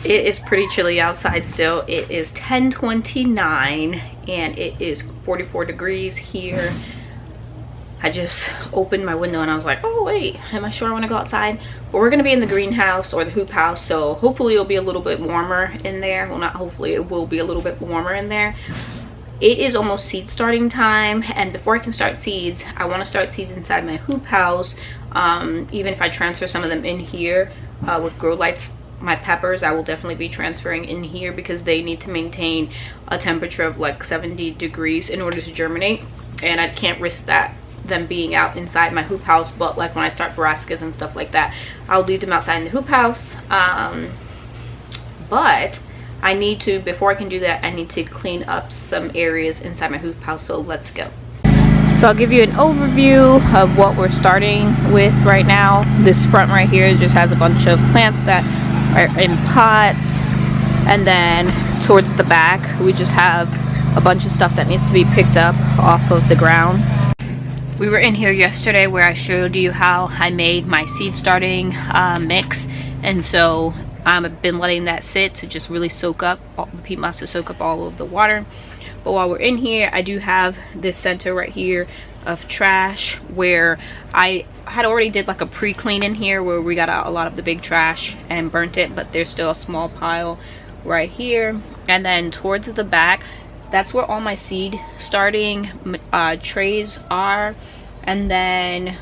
It is pretty chilly outside still. It is 10:29 and it is 44 degrees here. I just opened my window and I was like, oh wait, am I sure I want to go outside? But we're going to be in the greenhouse or the hoop house, so hopefully it'll be a little bit warmer in there. Well, not hopefully, it will be a little bit warmer in there. It is almost seed starting time, and before I can start seeds, I want to start seeds inside my hoop house. Even if I transfer some of them in here with grow lights, my peppers I will definitely be transferring in here because they need to maintain a temperature of like 70 degrees in order to germinate, and I can't risk that them being out inside my hoop house. But like when I start brassicas and stuff like that, I'll leave them outside in the hoop house. But I need to, before I can do that, I need to clean up some areas inside my hoop house, so let's go. So I'll give you an overview of what we're starting with right now. This front right here just has a bunch of plants that are in pots, and then towards the back we just have a bunch of stuff that needs to be picked up off of the ground. We were in here yesterday where I showed you how I made my seed starting mix, and so I've been letting that sit to just really soak up, the peat moss to soak up all of the water. But while we're in here, I do have this center right here of trash where I had already did like a pre-clean in here where we got out a lot of the big trash and burnt it, but there's still a small pile right here. And then towards the back, that's where all my seed starting trays are. And then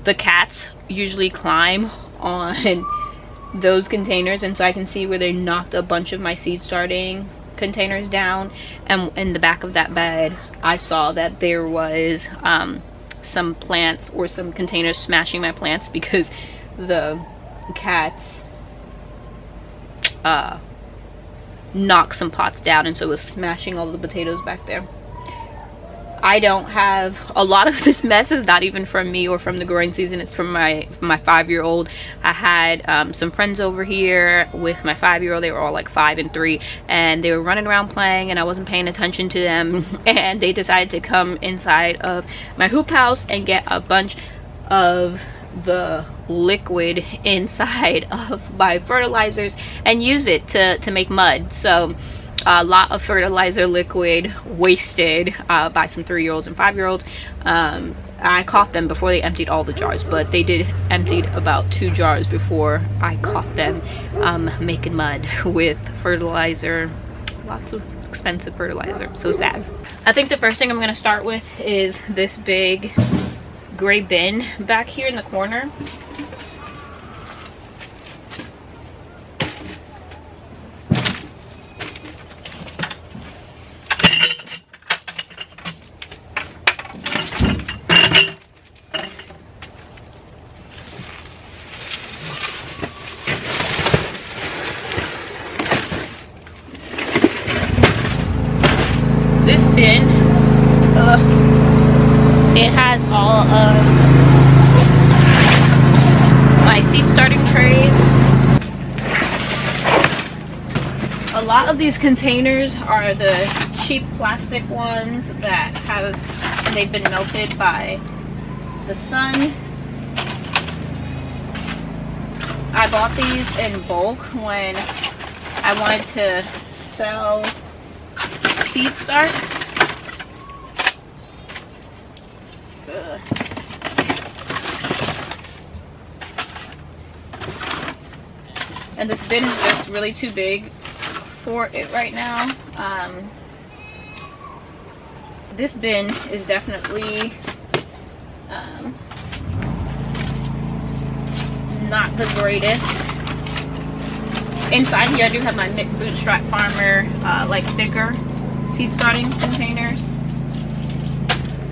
the cats usually climb on those containers, and so I can see where they knocked a bunch of my seed starting containers down. And in the back of that bed I saw that there was some plants or some containers smashing my plants because the cats knocked some pots down, and so it was smashing all the potatoes back there. I don't have a lot of this mess is not even from me or from the growing season. It's from my 5-year-old. I had some friends over here with my 5-year-old. They were all like 5 and 3, and they were running around playing, and I wasn't paying attention to them, and they decided to come inside of my hoop house and get a bunch of the liquid inside of my fertilizers and use it to make mud. So a lot of fertilizer liquid wasted by some 3-year-olds and 5-year-olds. I caught them before they emptied all the jars, but they did emptied about 2 jars before I caught them making mud with fertilizer, lots of expensive fertilizer. So sad. I think the first thing I'm going to start with is this big gray bin back here in the corner. This bin, it has all of my seed starting trays. A lot of these containers are the cheap plastic ones that they've been melted by the sun. I bought these in bulk when I wanted to sell seed starts. And this bin is just really too big for it right now. This bin is definitely not the greatest. Inside here I do have my Bootstrap Farmer like thicker seed starting containers.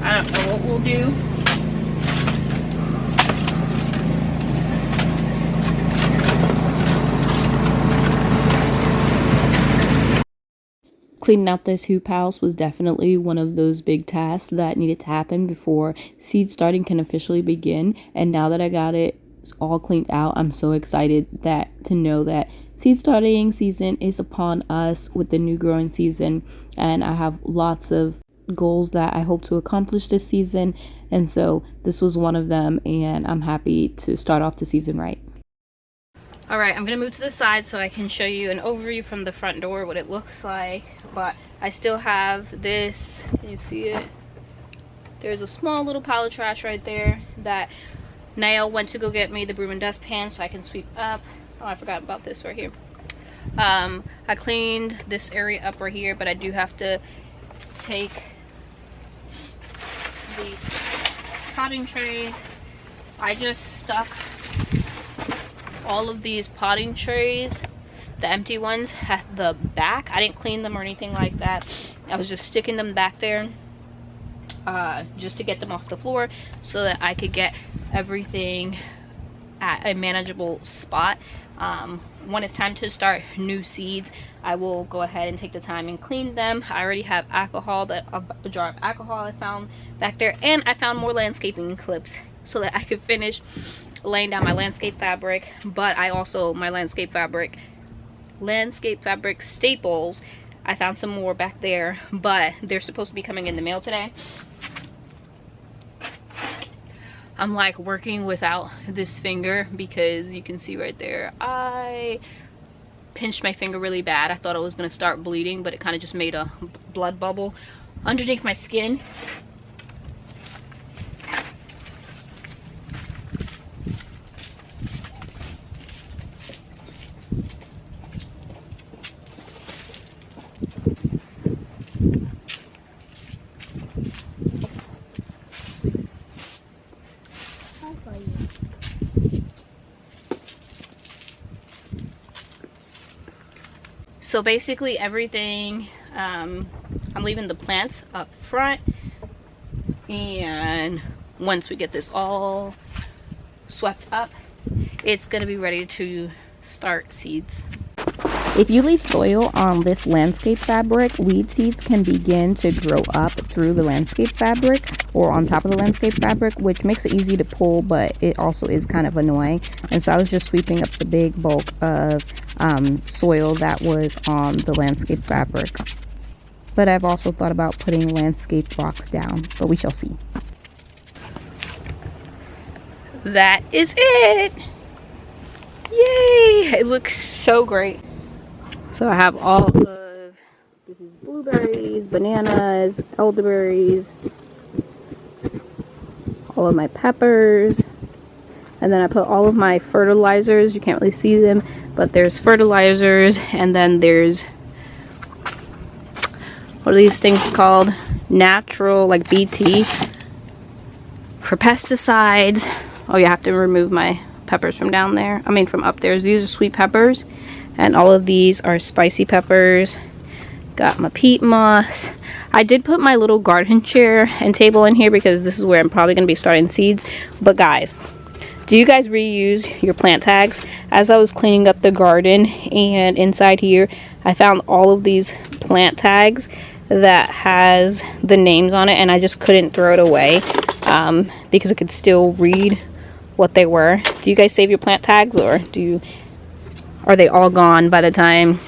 I don't know what we'll do. Cleaning out this hoop house was definitely one of those big tasks that needed to happen before seed starting can officially begin. And now that I got it all cleaned out, I'm so excited to know that seed starting season is upon us with the new growing season. And I have lots of goals that I hope to accomplish this season. And so this was one of them, and I'm happy to start off the season right. All right, I'm gonna move to the side so I can show you an overview from the front door what it looks like. But I still have this, can you see it? There's a small little pile of trash right there that Nail went to go get me the broom and dustpan so I can sweep up. Oh, I forgot about this right here. I cleaned this area up right here, but I do have to take these potting trays. I just stuck all of these potting trays, the empty ones, at the back. I didn't clean them or anything like that. I was just sticking them back there just to get them off the floor so that I could get everything at a manageable spot. When it's time to start new seeds, I will go ahead and take the time and clean them. I already have alcohol, a jar of alcohol I found back there, and I found more landscaping clips so that I could finish laying down my landscape fabric. But I also, my landscape fabric staples, I found some more back there, but they're supposed to be coming in the mail today. I'm like working without this finger because you can see right there, I pinched my finger really bad. I thought it was going to start bleeding, but it kind of just made a blood bubble underneath my skin. So basically everything, I'm leaving the plants up front, and once we get this all swept up, it's gonna be ready to start seeds. If you leave soil on this landscape fabric, weed seeds can begin to grow up through the landscape fabric or on top of the landscape fabric, which makes it easy to pull, but it also is kind of annoying. And so I was just sweeping up the big bulk of soil that was on the landscape fabric. But I've also thought about putting landscape rocks down, but we shall see. That is it! Yay! It looks so great. So I have all of, this is blueberries, bananas, elderberries, all of my peppers, and then I put all of my fertilizers. You can't really see them, but there's fertilizers, and then there's, what are these things called? Natural, like BT, for pesticides. Oh, you have to remove my peppers from down there. I mean from up there. These are sweet peppers. And all of these are spicy peppers. Got my peat moss. I did put my little garden chair and table in here because this is where I'm probably going to be starting seeds. But guys, do you guys reuse your plant tags? As I was cleaning up the garden and inside here, I found all of these plant tags that has the names on it, and I just couldn't throw it away because I could still read what they were. Do you guys save your plant tags, or are they all gone by the time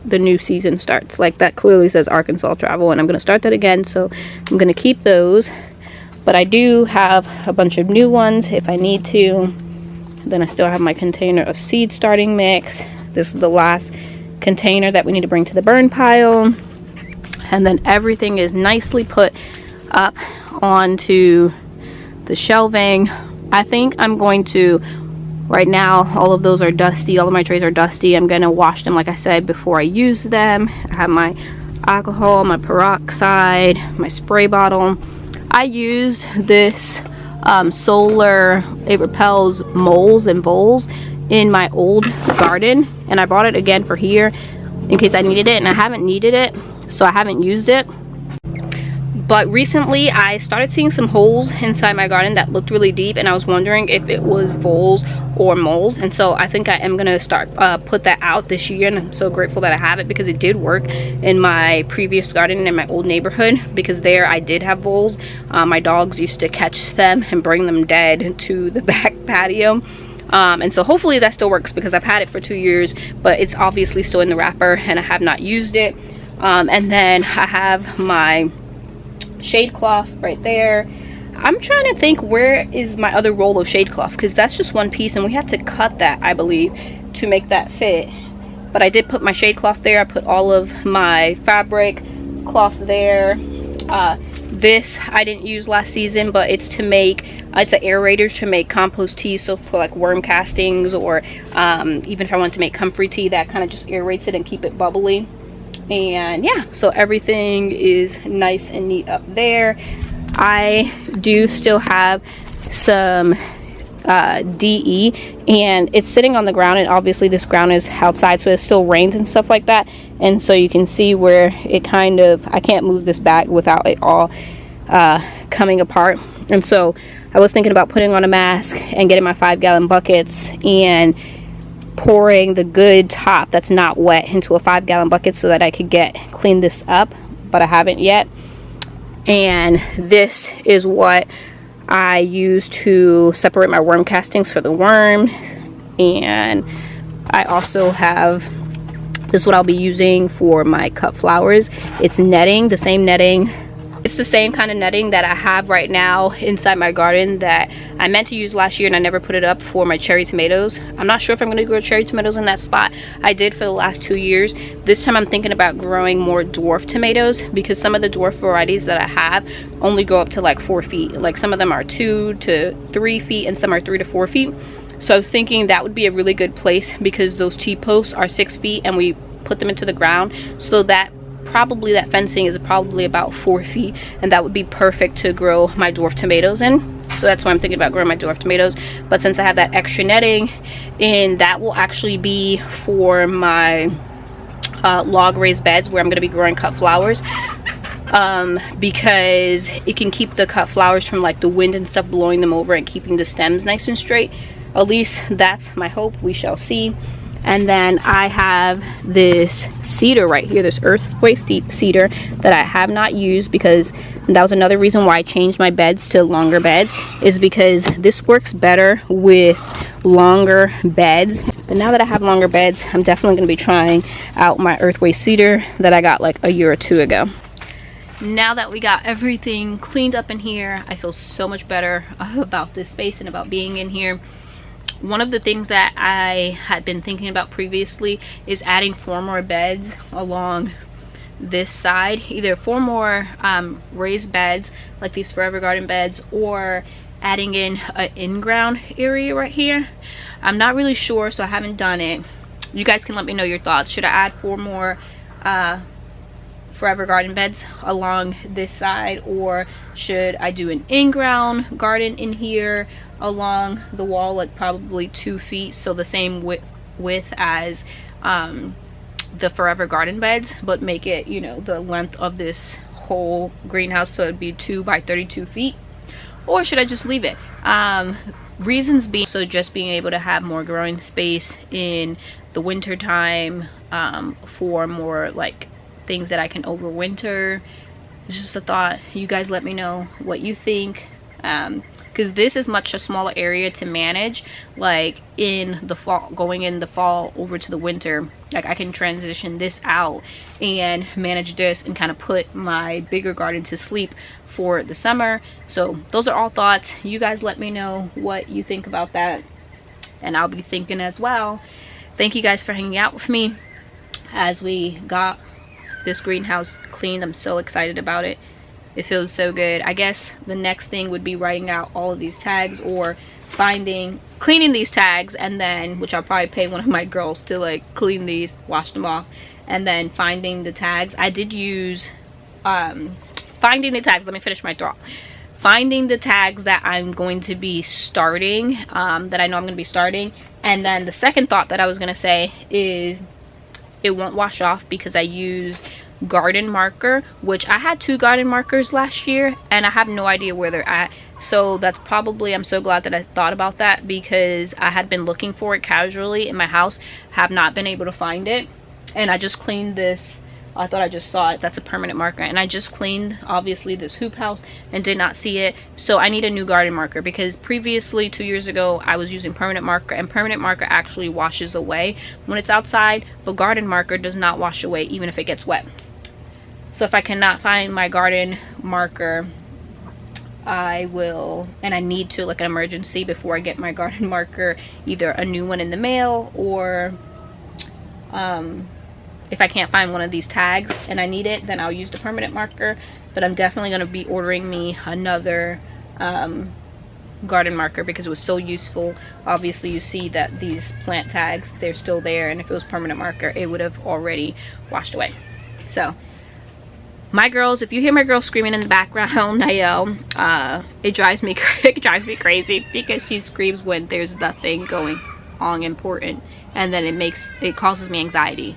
the new season starts? Like that clearly says Arkansas travel, and I'm going to start that again, so I'm going to keep those. But I do have a bunch of new ones if I need to. Then I still have my container of seed starting mix. This is the last container that we need to bring to the burn pile. And then everything is nicely put up onto the shelving. I think I'm going to, right now, all of those are dusty. All of my trays are dusty. I'm going to wash them, like I said, before I use them. I have my alcohol, my peroxide, my spray bottle. I use this solar, it repels moles and voles in my old garden. And I bought it again for here in case I needed it. And I haven't needed it, so I haven't used it. But recently I started seeing some holes inside my garden that looked really deep, and I was wondering if it was voles or moles. And so I think I am going to start put that out this year, and I'm so grateful that I have it because it did work in my previous garden in my old neighborhood, because there I did have voles. My dogs used to catch them and bring them dead to the back patio. And so hopefully that still works, because I've had it for 2 years, but it's obviously still in the wrapper and I have not used it. And then I have my shade cloth right there. I'm trying to think, where is my other roll of shade cloth, because that's just one piece and we have to cut that, I believe, to make that fit. But I did put my shade cloth there. I put all of my fabric cloths there. This I didn't use last season, but it's to make, it's an aerator to make compost tea, so for like worm castings, or even if I want to make comfrey tea, that kind of just aerates it and keep it bubbly. And yeah, so everything is nice and neat up there. I do still have some DE, and it's sitting on the ground, and obviously this ground is outside, so it still rains and stuff like that, and so you can see where it kind of, I can't move this bag without it all coming apart. And so I was thinking about putting on a mask and getting my 5-gallon buckets and pouring the good top that's not wet into a 5-gallon bucket so that I could clean this up, but I haven't yet. And this is what I use to separate my worm castings for the worms. And I also have, this is what I'll be using for my cut flowers. It's netting, the same netting. It's the same kind of netting that I have right now inside my garden that I meant to use last year, and I never put it up for my cherry tomatoes. I'm not sure if I'm going to grow cherry tomatoes in that spot. I did for the last 2 years. This time I'm thinking about growing more dwarf tomatoes, because some of the dwarf varieties that I have only go up to like 4 feet. Like some of them are 2 to 3 feet and some are 3 to 4 feet. So I was thinking that would be a really good place, because those T-posts are 6 feet and we put them into the ground, so that probably that fencing is probably about 4 feet, and that would be perfect to grow my dwarf tomatoes in. So that's why I'm thinking about growing my dwarf tomatoes. But since I have that extra netting, and that will actually be for my log raised beds where I'm going to be growing cut flowers, because it can keep the cut flowers from like the wind and stuff blowing them over and keeping the stems nice and straight. At least that's my hope. We shall see. And then I have this cedar right here, this earthquake cedar that I have not used, because that was another reason why I changed my beds to longer beds, is because this works better with longer beds. But now that I have longer beds, I'm definitely going to be trying out my earthquake cedar that I got like a year or 2 ago. Now that we got everything cleaned up in here, I feel so much better about this space and about being in here. One of the things that I had been thinking about previously is adding 4 more beds along this side. Either 4 more raised beds like these Forever Garden beds, or adding in an in-ground area right here. I'm not really sure, so I haven't done it. You guys can let me know your thoughts. Should I add 4 more Forever Garden beds along this side, or should I do an in-ground garden in here along the wall, like probably 2 feet, so the same width as the Forever Garden beds, but make it, you know, the length of this whole greenhouse, so it'd be 2 by 32 feet? Or should I just leave it? Reasons being, so just being able to have more growing space in the winter time, for more like things that I can overwinter. It's just a thought. You guys let me know what you think, because this is much a smaller area to manage. Like in the fall, going in the fall over to the winter, like I can transition this out and manage this and kind of put my bigger garden to sleep for the summer. So those are all thoughts. You guys let me know what you think about that, and I'll be thinking as well. Thank you guys for hanging out with me as we got this greenhouse cleaned. I'm so excited about it. It feels so good. I guess the next thing would be writing out all of these tags, or cleaning these tags, and then, which I'll probably pay one of my girls to like clean these, wash them off, and then finding the tags. I did use finding the tags. Let me finish my thought. Finding the tags that I'm going to be starting, that I know I'm going to be starting. And then the second thought that I was going to say is it won't wash off because I used garden marker, which I had 2 garden markers last year and I have no idea where they're at. So that's probably, I'm so glad that I thought about that, because I had been looking for it casually in my house, have not been able to find it. And I just cleaned this. I thought I just saw it. That's a permanent marker, and I just cleaned obviously this Hoophouse and did not see it. So I need a new garden marker, because previously 2 years ago I was using permanent marker, and permanent marker actually washes away when it's outside, but garden marker does not wash away even if it gets wet. So if I cannot find my garden marker I will, and I need to, like an emergency before I get my garden marker, either a new one in the mail, or if I can't find one of these tags and I need it, then I'll use the permanent marker. But I'm definitely going to be ordering me another garden marker because it was so useful. Obviously you see that these plant tags, they're still there, and if it was permanent marker it would have already washed away. So my girls, if you hear my girl screaming in the background, Nael, it drives me crazy because she screams when there's nothing going on important, and then it causes me anxiety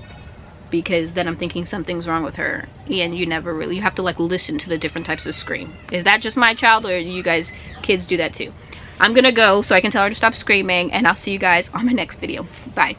because then I'm thinking something's wrong with her, and you have to like listen to the different types of scream. Is that just my child, or you guys kids do that too? I'm gonna go so I can tell her to stop screaming, and I'll see you guys on my next video. Bye.